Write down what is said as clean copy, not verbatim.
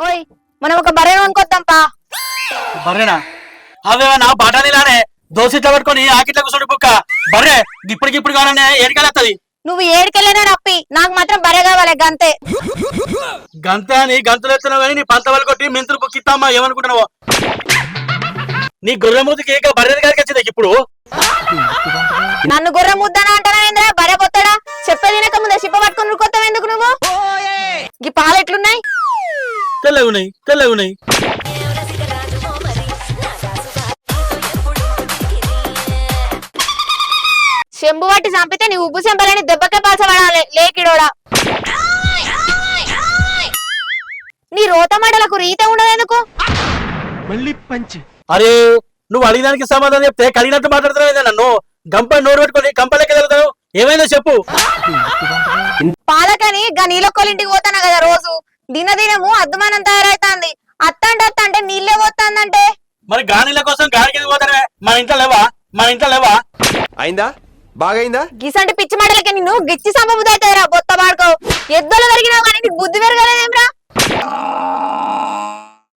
ఓయ్ మనం ఒక బర్రె కొనుక్కొద్దాంపా. బర్రెనా? అవేమన్నా బఠానీలానే దోసిట్లో పట్టుకొని ఆకిట్ల కూర్చోండి బుక్క. బర్రె ఇప్పటికిప్పుడు కావాలనే ఏడికెళ్ళత్తది. నువ్వు ఏడికెళ్ళినా నప్పి, నాకు మాత్రం బర్రె కావాలి గంతే. గంతే అని గంతులు ఎత్తున్నావు కానీ నీ పంత వాళ్ళు కొట్టి మెంతులు బుక్కిస్తామా ఏమనుకుంటున్నావు? నీ గొర్రె మూతికి ఏక బర్రె గారికి వచ్చింది ఇప్పుడు. నన్ను గుర్ర ముద్దనా అంటారా? బర్రె పొత్తడా చెప్పే తినక ముందే చిప్ప పట్టుకొని ఉరుకొత్తావు ఎందుకు నువ్వు? ఈ పాలు ఎట్లున్నాయి? తెల్లగున్నాయి తెల్లగున్నాయి. చెంబు పట్టి చంపితే నీ ఉబ్బు చెంపలని దెబ్బకే పాల్చబడాలి లేకిడోడా. నీ రోతమాటలకు రీత ఉండదు ఎందుకు? అరే నువ్వు అడిగిదానికి సమాధానం చెప్తే కడిగినట్టు మాట్లాడుతున్నావు నన్ను. గంప నోరు పెట్టుకొని గంపలకి వెళ్తావు. ఏమైందో చెప్పు. పాలకని గా నీళ్ళొక్కలింటికి పోతాను కదా రోజు. దినదినము అద్దుమానం తయారైతాంది. అత్త అంటే నీళ్ళే పోతాందంటే మరి గానీల కోసం గాడికి పోతానే. మన ఇంట్లో లేవా? మన ఇంట్లో లేవా? అయిందా? బాగైందా? గిసంటి పిచ్చి మాటలకి నిన్ను గిచ్చి సంపబుద్ధి అవుతారా బొత్త పాడుకో. ఎద్దులు పెరిగినావు కానీ నీకు బుద్ధి పెరగలేదేమ్రా?